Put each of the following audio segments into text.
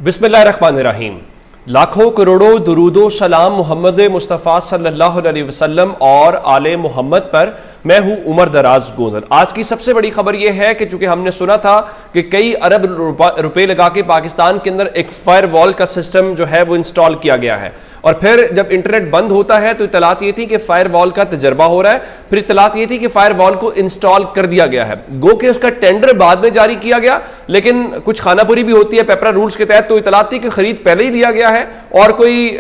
बिस्मिल्लाहिर्रहमानिर्रहीम। लाखों करोड़ों दुरूदो सलाम मोहम्मद मुस्तफ़ा सल्लल्लाहु अलैहि वसल्लम और आले मोहम्मद पर। मैं हूं उमर दराज गोंदल। आज की सबसे बड़ी खबर यह है कि चूंकि हमने सुना था कि कई अरब रुपए लगा के पाकिस्तान के अंदर एक फायर वॉल का सिस्टम जो है वो इंस्टॉल किया गया है, और फिर जब इंटरनेट बंद होता है तो इतलात ये थी कि फायर वॉल का तजर्बा हो रहा है, फिर इतलात ये थी कि फायर वॉल को इंस्टॉल कर दिया गया है। गो कि उसका टेंडर बाद में जारी किया गया, लेकिन कुछ खानापुरी भी होती है पेपरा रूल्स के तहत, तो इतलात थी कि खरीद पहले ही दिया गया है और कोई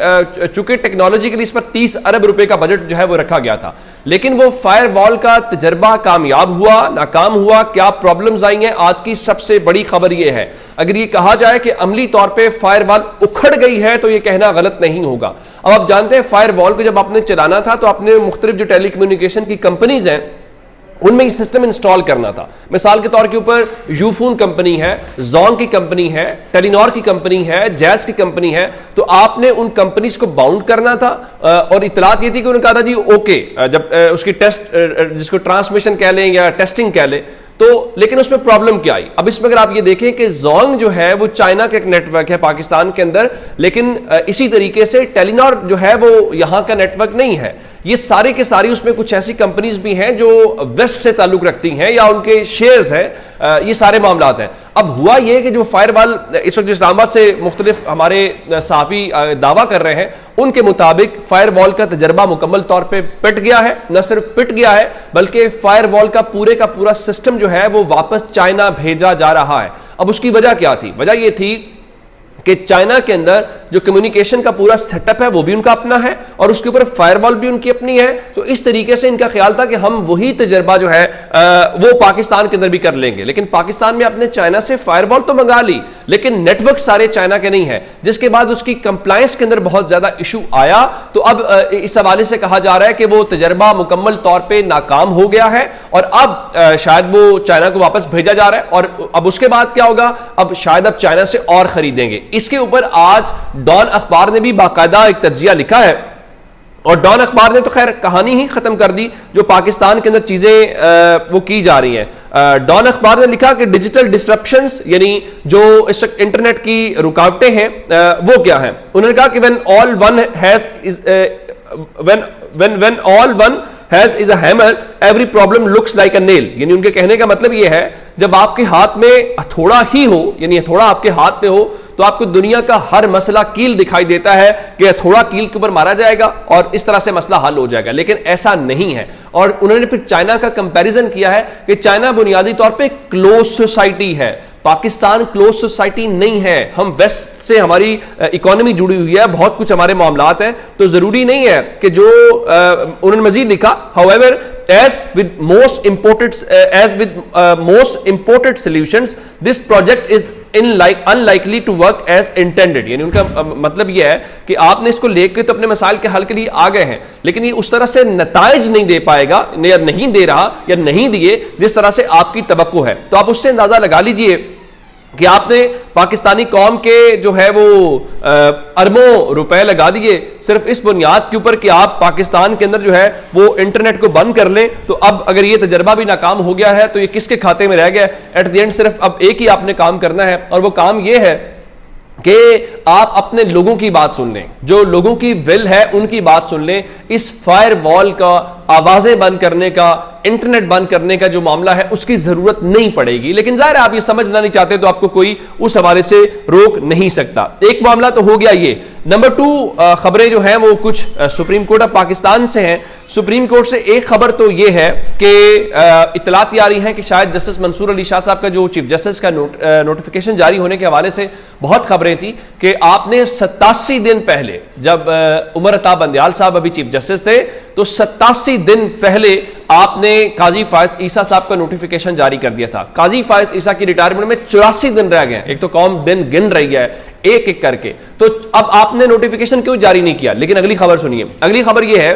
चूंकि टेक्नोलॉजी के लिए इस पर 30 अरब रुपए का बजट जो है वो रखा गया था, लेकिन वो फायर वॉल का तजर्बा कामयाब हुआ, नाकाम हुआ, क्या प्रॉब्लम्स आई हैं, आज की सबसे बड़ी खबर यह है। अगर ये कहा जाए कि अमली तौर पे फायर वॉल उखड़ गई है तो ये कहना गलत नहीं होगा। अब आप जानते हैं फायर वॉल को जब आपने चलाना था तो आपने मुख्तलिफ जो टेलीकम्युनिकेशन की कंपनीज हैं उनमें ये सिस्टम इंस्टॉल करना था। मिसाल के तौर के ऊपर यूफोन कंपनी है, जोंग की कंपनी है, टेलीनॉर की कंपनी है, जैज की कंपनी है, तो आपने उन कंपनीज को बाउंड करना था। और इतलात ये थी कि उन्होंने कहा था जी ओके, जब उसकी टेस्ट जिसको ट्रांसमिशन कह लें या टेस्टिंग कह लें, तो लेकिन उसमें प्रॉब्लम क्या आई। अब इसमें अगर आप ये देखें कि जोंग जो है वो चाइना का एक नेटवर्क है पाकिस्तान के अंदर, लेकिन इसी तरीके से टेलीनॉर जो है वो यहां का नेटवर्क नहीं है। ये सारे के सारी उसमें कुछ ऐसी कंपनीज भी हैं जो वेस्ट से ताल्लुक रखती हैं या उनके शेयर्स हैं, ये सारे मामलात हैं। अब हुआ ये कि जो फायर वॉल इस वक्त इस्लामाबाद से मुख्तलिफ हमारे सहाफी दावा कर रहे हैं, उनके मुताबिक फायर वॉल का तजर्बा मुकम्मल तौर पे पिट गया है। न सिर्फ पिट गया है बल्कि फायर वॉल का पूरा सिस्टम जो है वो वापस चाइना भेजा जा रहा है। अब उसकी वजह क्या थी? वजह यह थी कि चाइना के अंदर जो कम्युनिकेशन का पूरा सेटअप है वो भी उनका अपना है और उसके ऊपर फायरवॉल भी उनकी अपनी है। तो इस तरीके से इनका ख्याल था कि हम वही तजर्बा जो है वो पाकिस्तान के अंदर भी कर लेंगे। लेकिन पाकिस्तान में आपने चाइना से फायरवॉल तो मंगा ली, लेकिन नेटवर्क सारे चाइना के नहीं है, जिसके बाद उसकी कंप्लायंस के अंदर बहुत ज्यादा इशू आया। तो अब इस हवाले से कहा जा रहा है कि वो तजर्बा मुकम्मल तौर पर नाकाम हो गया है और अब शायद वो चाइना को वापस भेजा जा रहा है। और अब उसके बाद क्या होगा? अब शायद अब चाइना से और खरीदेंगे। इसके ऊपर आज डॉन अखबार ने भी बाकायदा एक तज्जिया लिखा है, और डॉन अखबार ने तो खैर कहानी ही खत्म कर दी जो पाकिस्तान के अंदर चीजें वो की जा रही हैं। डॉन अखबार ने लिखा कि डिजिटल डिसरप्शंस, यानी जो इस वक्त इंटरनेट की रुकावटें हैं वो क्या हैं। उन्होंने कहा कि when all one has is a hammer every problem looks like a nail. यानी उनके कहने का मतलब यह है जब आपके हाथ में हथौड़ा ही हो, यानी हथौड़ा आपके हाथ में हो, तो आपको दुनिया का हर मसला कील दिखाई देता है कि हथौड़ा कील के ऊपर मारा जाएगा और इस तरह से मसला हल हो जाएगा, लेकिन ऐसा नहीं है। और उन्होंने फिर चाइना का कंपैरिजन किया है कि चाइना बुनियादी तौर पे क्लोज सोसाइटी है, पाकिस्तान क्लोज सोसाइटी नहीं है। हम वेस्ट से हमारी इकोनॉमी जुड़ी हुई है, बहुत कुछ हमारे मामलात हैं, तो जरूरी नहीं है कि जो उन्होंने मजीद लिखा, however as with most imported solutions this project is unlikely to work as intended। यानी उनका मतलब यह है कि आपने इसको लेकर तो अपने मसाइल के हल के लिए आ गए हैं, लेकिन ये उस तरह से नताइज नहीं दे पाएगा या नहीं दे रहा या नहीं दिए जिस तरह से आपकी तवक्को है। तो आप उससे अंदाजा लगा लीजिए कि आपने पाकिस्तानी कौम के जो है वो अरबों रुपए लगा दिए सिर्फ इस बुनियाद के ऊपर कि आप पाकिस्तान के अंदर जो है वो इंटरनेट को बंद कर लें। तो अब अगर ये तजर्बा भी नाकाम हो गया है तो ये किसके खाते में रह गया? एट द एंड सिर्फ अब एक ही आपने काम करना है, और वो काम ये है कि आप अपने लोगों की बात सुन लें, जो लोगों की विल है उनकी बात सुन लें। इस फायर वॉल का, आवाजें बंद करने का, इंटरनेट बंद करने का जो मामला है उसकी जरूरत नहीं पड़ेगी, लेकिन जाहिर है आप ये समझना नहीं चाहते तो आपको कोई उस हवाले से रोक नहीं सकता। एक मामला तो हो गया ये। नंबर 2 खबरें जो हैं वो कुछ सुप्रीम कोर्ट ऑफ पाकिस्तान से हैं। सुप्रीम कोर्ट से एक खबर तो ये है कि इतलात आ रही है कि शायद जस्टिस मंसूर अली शाह साहब का जो चीफ जस्टिस का नोटिफिकेशन जारी होने के हवाले से बहुत खबरें थी कि आपने 87 दिन पहले, जब उमर अता बंदयाल साहब अभी चीफ जस्टिस थे, तो 87 दिन पहले आपने काजी फायज ईसा साहब का नोटिफिकेशन जारी कर दिया था। काजी फायज ईसा की रिटायरमेंट में 84 दिन रह गए। एक तो कौम दिन गिन रही है एक एक करके, तो अब आपने नोटिफिकेशन क्यों जारी नहीं किया? लेकिन अगली खबर सुनिए। अगली खबर यह है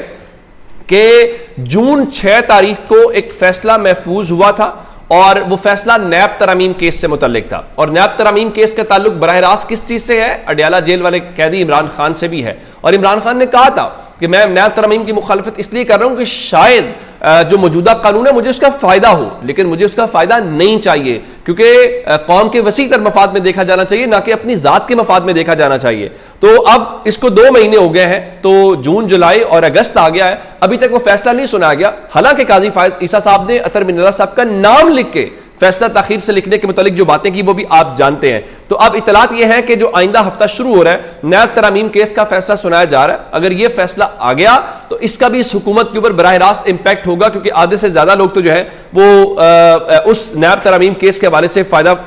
कि जून 6 तारीख को एक फैसला महफूज हुआ था और वो फैसला नैब तरमीम केस से मुतल्लिक था। और नैब तरमीम केस का ताल्लुक बराह रास्त किस चीज से है? अडयाला जेल वाले कैदी इमरान खान से भी है। और इमरान खान ने कहा था कि मैं नैब तरमीम की मुखालफत इसलिए कर रहा हूं कि शायद जो मौजूदा कानून है मुझे उसका फायदा हो, लेकिन मुझे उसका फायदा नहीं चाहिए, क्योंकि कौम के वसी तर मफाद में देखा जाना चाहिए, ना कि अपनी जात के मफाद में देखा जाना चाहिए। तो अब इसको 2 महीने हो गए हैं, तो जून, जुलाई और अगस्त आ गया है, अभी तक वो फैसला नहीं सुनाया गया। हालांकि काजी फायज ईसा साहब ने अतर मिनल्ला साहब का नाम लिख के फैसला ताखीर से लिखने के मुतालिक जो बातें की वो भी आप जानते हैं। तो अब इतलात यह है कि जो आइंदा हफ्ता शुरू हो रहा है, नायब तरामीम केस का फैसला सुनाया जा रहा है। अगर यह फैसला आ गया तो इसका भी इस हुकूमत के ऊपर बराह रास्त इंपैक्ट होगा, क्योंकि आधे से ज्यादा लोग तो जो है वो उस नायब तरामीम केस के हवाले से फायदा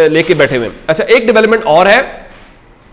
लेके बैठे हुए। अच्छा, एक डेवलपमेंट और है,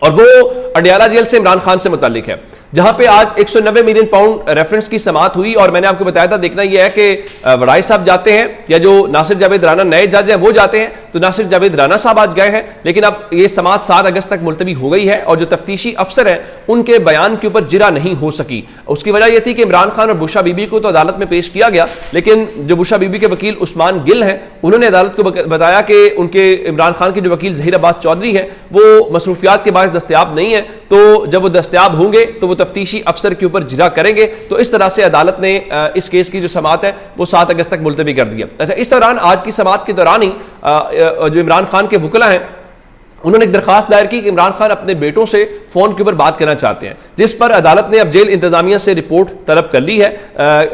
और वो अडियाला जेल से इमरान खान से मुतालिक है, जहां पे आज 190 मिलियन पाउंड रेफरेंस की समाअत हुई। और मैंने आपको बताया था, देखना यह है कि वड़ाई साहब जाते हैं या जो नासिर जावेद राना नए जज हैं वो जाते हैं। तो नासिर जावेद राना साहब आज गए हैं, लेकिन अब ये समाअत 7 अगस्त तक मुलतवी हो गई है, और जो तफ्तीशी अफसर हैं उनके बयान के ऊपर जिरा नहीं हो सकी। उसकी वजह यह थी कि इमरान खान और बुशरा बीबी को तो अदालत में पेश किया गया, लेकिन जो बुशरा बीबी के वकील उस्मान गिल हैं उन्होंने अदालत को बताया कि उनके इमरान खान के जो वकील जहीर अब्बास चौधरी हैं वो मसरूफियात के बायस दस्तयाब नहीं है। तो जब वो दस्तयाब होंगे तो वो तफ्तीशी अफसर के ऊपर जिरा करेंगे। तो इस तरह से अदालत ने इस केस की जो समाअत है वो 7 अगस्त तक मुलतवी कर दिया। अच्छा, इस दौरान आज की समाअत के दौरान ही जो इमरान खान के वकला हैं उन्होंने एक दरखास्त दायर की कि इमरान खान अपने बेटों से फोन के ऊपर बात करना चाहते हैं, जिस पर अदालत ने अब जेल इंतजामिया से रिपोर्ट तलब कर ली है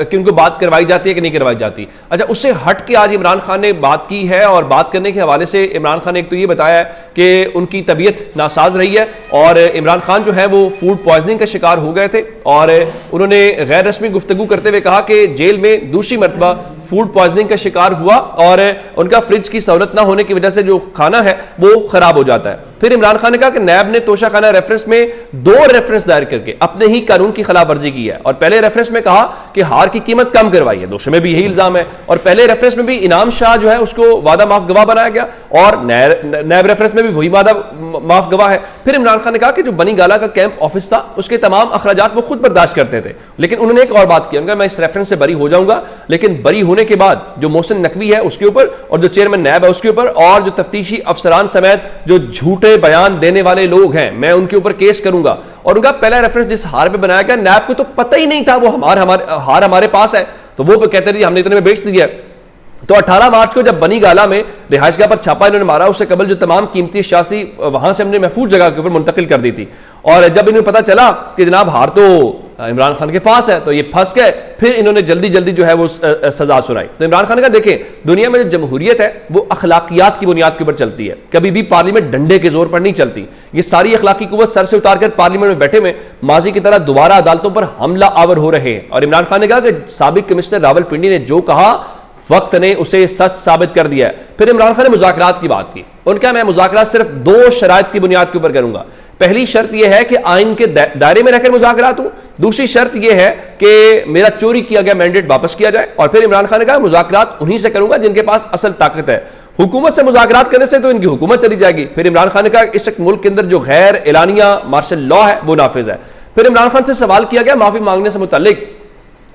कि उनको बात करवाई जाती है कि नहीं करवाई जाती। अच्छा, उससे हट के आज इमरान खान ने बात की है, और बात करने के हवाले से इमरान खान ने एक तो ये बताया है कि उनकी तबीयत नासाज रही है, और इमरान खान जो है वो फूड पॉइजनिंग का शिकार हो गए थे, और उन्होंने गैर रस्मी गुफ्तगू करते हुए कहा कि जेल में दूसरी मरतबा फूड पॉइजनिंग का शिकार हुआ, और उनका फ्रिज की सहूलत ना होने की वजह से जो खाना है वो खराब हो जाता है। फिर इमरान खान ने कहा कि नैब ने तोशा खाना रेफरेंस में 2 रेफरेंस दायर करके अपने ही कानून की खिलाफ वर्जी की है, और पहले रेफरेंस में कहा कि हार की कीमत कम करवाई है, दूसरे में भी यही इल्जाम है, और पहले रेफरेंस में भी इनाम शाह जो है उसको वादा माफ गवाह बनाया गया, और नैब रेफरेंस में भी वही वादा माफ गवाह है। फिर इमरान खान ने कहा कि जो बनी गाला का कैंप ऑफिस था उसके तमाम अखराजात वो खुद बर्दाश्त करते थे, लेकिन उन्होंने एक और बात की, उन्होंने कहा मैं इस रेफरेंस से बरी हो जाऊंगा, लेकिन बरी होने के बाद जो मोहसिन नकवी है उसके ऊपर, और जो चेयरमैन नैब है उसके ऊपर, और जो तफ्तीशी अफसरान समेत जो झूठे बयान देने वाले लोग हैं मैं उनके ऊपर केस करूंगा। और उनका पहला रेफरेंस जिस हार पे बनाया गया, नैब को तो पता ही नहीं था वो हार हमारे पास है, तो वो कहते रहे हमने इतने में बेच दिया। तो 18 मार्च को जब बनी गाला में रिहाइशगाह पर छापा इन्होंने मारा, उससे कबल जो तमाम कीमती अशासी वहां से हमने महफूज जगह के ऊपर मुंतकिल कर दी थी, और जब इन्हें पता चला कि जनाब हार तो इमरान खान के पास है तो ये फंस गए, फिर इन्होंने जल्दी जल्दी जो है वो सजा सुनाई। तो इमरान खान का देखें, दुनिया में जो जमहूरियत है वो अखलाकियात की बुनियाद के ऊपर चलती है, कभी भी पार्लियामेंट डंडे के जोर पर नहीं चलती। ये सारी अखलाकी कुव्वत सर से उतार कर पार्लियामेंट में बैठे में माजी की तरह दोबारा अदालतों पर हमला आवर हो रहे हैं। और इमरान खान ने कहा कि साबिक कमिश्नर रावलपिंडी ने जो कहा वक्त ने उसे सच साबित कर दिया है। फिर इमरान खान ने मुज़ाकरात की बात की, उनका मैं मुज़ाकरात सिर्फ 2 शराइत की बुनियाद के ऊपर करूंगा। पहली शर्त यह है कि आइन के दायरे में रहकर मुज़ाकरात हो, दूसरी शर्त यह है कि मेरा चोरी किया गया मैंडेट वापस किया जाए, और फिर इमरान खान ने कहा मुज़ाकरात उन्हीं से करूंगा जिनके पास असल ताकत है, हुकूमत से मुज़ाकरात करने से तो इनकी हुकूमत चली जाएगी। फिर इमरान खान ने कहा इस मुल्क के अंदर जो गैर एलानिया मार्शल लॉ है वो नाफिज है। फिर इमरान खान से सवाल किया गया माफी मांगने से मुताल्लिक,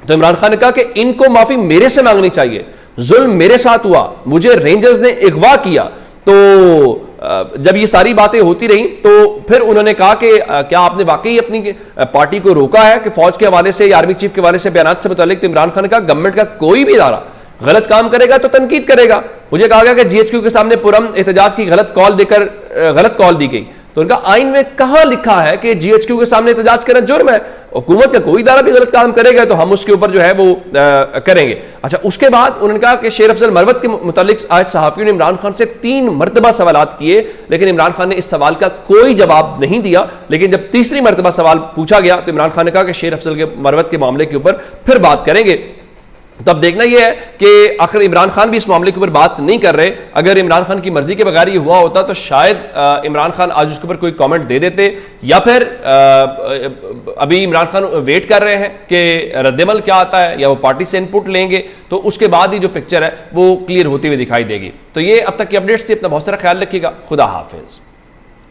तो इमरान खान ने कहा कि इनको माफी मेरे से मांगनी चाहिए, जुल्म मेरे साथ हुआ, मुझे रेंजर्स ने अगवा किया। तो जब ये सारी बातें होती रही तो फिर उन्होंने कहा कि क्या आपने वाकई अपनी पार्टी को रोका है कि फौज के हवाले से या आर्मी चीफ के हवाले से बयान से मुताल्लिक। तो इमरान खान ने कहा गवर्नमेंट का कोई भी इदारा गलत काम करेगा तो तनकीद करेगा। मुझे कहा गया कि जीएचक्यू के सामने पुरअमन एहतजाज की गलत कॉल दी गई, तो उनका आइन में कहां लिखा है कि जीएचक्यू के सामने एहतजाज करना जुर्म है? हुकूमत का कोई इदारा भी गलत काम करेगा तो हम उसके ऊपर जो है वो करेंगे। अच्छा, उसके बाद उन्होंने कहा कि शेर अफजल मरवत के मुतालिक आज सहाफियों ने इमरान खान से 3 मरतबा सवालात किए, लेकिन इमरान खान ने इस सवाल का कोई जवाब नहीं दिया। लेकिन जब तीसरी मरतबा सवाल पूछा गया तो इमरान खान ने कहा कि शेर अफजल के मरवत के मामले के ऊपर फिर बात करेंगे। तब देखना यह है कि आखिर इमरान खान भी इस मामले के ऊपर बात नहीं कर रहे। अगर इमरान खान की मर्जी के बगैर ये हुआ होता तो शायद इमरान खान आज उसके ऊपर कोई कमेंट दे देते, या फिर अभी इमरान खान वेट कर रहे हैं कि रद्दमल क्या आता है या वो पार्टी से इनपुट लेंगे, तो उसके बाद ही जो पिक्चर है वो क्लियर होती हुई दिखाई देगी। तो ये अब तक की अपडेट्स थी। अपना बहुत सारा ख्याल रखिएगा। खुदा हाफिज।